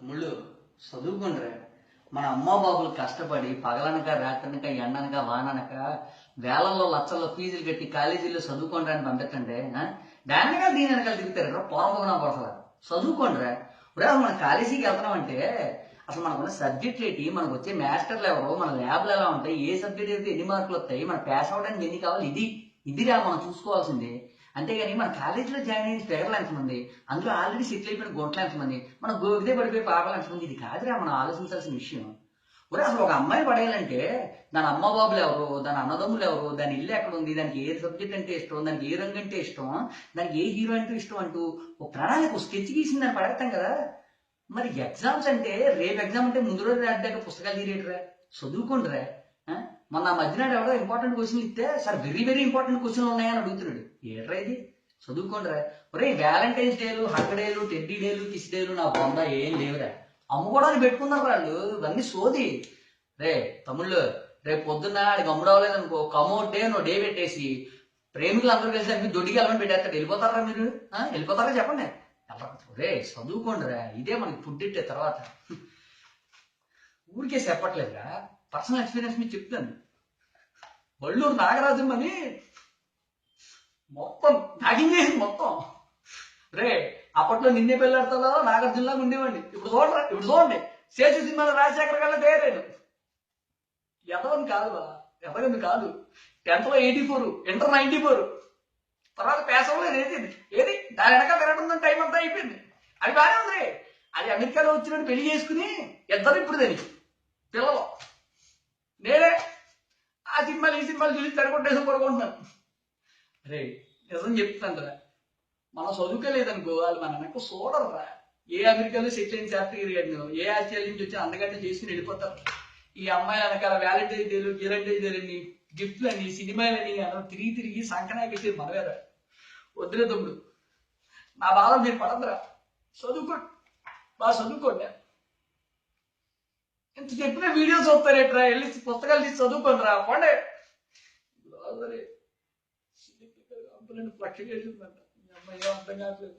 తమ్ముళ్ళు చదువుకుండ్రా. మన అమ్మ బాబులు కష్టపడి పగలనక రాత్రనక ఎండనక వాననక వేలల్లో లక్షల్లో ఫీజులు కట్టి కాలేజీల్లో చదువుకోండి అని పంపించండి. దాని వెనకాల దీని వెనకాల తిరుగుతారు పూర్వగుణం పడతారు. చదువుకోండిరా. ఇప్పుడు మన కాలేజీకి వెళ్తున్నామంటే అసలు మనకున్న సబ్జెక్ట్ ఏంటి, మనకు వచ్చే మాస్టర్లు ఎవరు, మన ల్యాబ్లు ఎలా ఉంటాయి, ఏ సబ్జెక్ట్ అయితే ఎన్ని మార్కులు వస్తాయి, మన పాస్ అవ్వడానికి ఎన్ని కావాలి, ఇదిరా మనం చూసుకోవాల్సింది. అంతేగాని మన కాలేజీలో జాయిన్ అయిన పేర్లు ఎంతమంది, అందులో ఆల్రెడీ సెటిల్ అయిపోయిన గుంటలు ఎంతమంది, మన గోగితే పడిపోయి పాపలు ఎంతమంది, ఇది కాదురా మనం ఆలోచించాల్సిన విషయం. ఒరే అసలు ఒక అమ్మాయి పడేయాలంటే దాని అమ్మ బాబులు ఎవరు, దాని అన్నదమ్ములు ఎవరు, దాని ఇల్లు ఎక్కడ ఉంది, దానికి ఏ సబ్జెక్ట్ అంటే ఇష్టం, దానికి ఏ రంగు అంటే ఇష్టం, దానికి ఏ హీరో అంటే ఇష్టం అంటూ ఒక ప్రణాళిక స్కెచ్ గీసింది దాన్ని పడతాం కదా. మరి ఎగ్జామ్స్ అంటే రేపు ఎగ్జామ్ అంటే ముందు రోజు రాడ్డాక పుస్తకాలు తీరేటరా, చదువుకోండిరా. మొన్న మధ్యనాడు ఎవడో ఇంపార్టెంట్ క్వశ్చన్లు ఇస్తే సార్ వెరీ వెరీ ఇంపార్టెంట్ క్వశ్చన్లు ఉన్నాయని అడుగుతున్నాడు. ఏట్రా ఇది, చదువుకోండిరా. ఒరే వ్యాలంటైన్స్ డేలు, హక్ డేలు, టెడ్డీ డేలు, కిస్ డేలు నా బొంద ఏం లేవురా. అమ్ముకోవడానికి పెట్టుకున్నారు వాళ్ళు, ఇవన్నీ సోది. రే తమ్ముళ్ళు, రేపు పొద్దున్న ఆడికి అమ్ముడవలేదు అనుకో, కమోడ్ డే నువ్వు డే పెట్టేసి ప్రేమికులు అందరూ కలిసి అన్ని దొడ్డికి వెళ్ళమని పెట్టేస్తాడు. వెళ్ళిపోతారా మీరు? వెళ్ళిపోతారా చెప్పండి. రే చదువుకోండిరా, ఇదే మనకి పుట్టిట్టే తర్వాత. ఊరికే చెప్పట్లేదురా, పర్సనల్ ఎక్స్పీరియన్స్ మీకు చెప్తాను. వల్లూరు నాగరాజు అని మొత్తం నాగింగ్ చేసింది మొత్తం. రే అప్పట్లో నిన్నే పెళ్ళాడుతుందో నాగార్జునలాగా ఉండేవాడిని. ఇప్పుడు చూడండి శేషు సినిమాలో రాజశేఖర్ కల్లా తయారాను. ఎదవని కాదు, ఎదగని కాదు. 10th లో 84, ఇంటర్ 94, తర్వాత పేసంలో ఏది దాని వెనక తిరగడం టైం అంతా అయిపోయింది. అది బాగానే ఉంది. అది అమెరికాలో వచ్చినట్టు పెళ్లి చేసుకుని ఇద్దరు ఇప్పుడు దానికి పిల్లలు. నేనే ఆ సినిమాలు ఈ సినిమాలు చూసి తెరగొట్టేసి కొడుకుంటున్నాను. అరే నిజం చెప్తాను, మనం చదువుకోలేదనుకో వాళ్ళు మన వెనక చూడరురా. ఏ అమెరికాలో సెటిల్ అయిన శాస్త్రి గారిని, ఏ ఆస్ట్రేలియా నుంచి వచ్చి అందగడ్డ చేసుకుని వెళ్ళిపోతారు. ఈ అమ్మాయి వెనకాల వ్యాలంటైన్స్ డేలు, గిరంటైన్స్ డేలని, గిఫ్ట్లు అని, సినిమాలని అలా తిరిగి తిరిగి సంకనాకేసి మనవేరా. వద్దులే తమ్ముడు, నా బాధ మీరు పడద్దురా. చదువుకోండి, బాగా చదువుకోండి. ఇంత చెప్పిన వీడియో చూస్తారేట్రా, వెళ్ళి పుస్తకాలు తీసి చదువుకోండి రా. పోండి. ఫ్లక్చుయేషన్స్ అంట, అమ్మాయి అర్థం కావట్లేదు.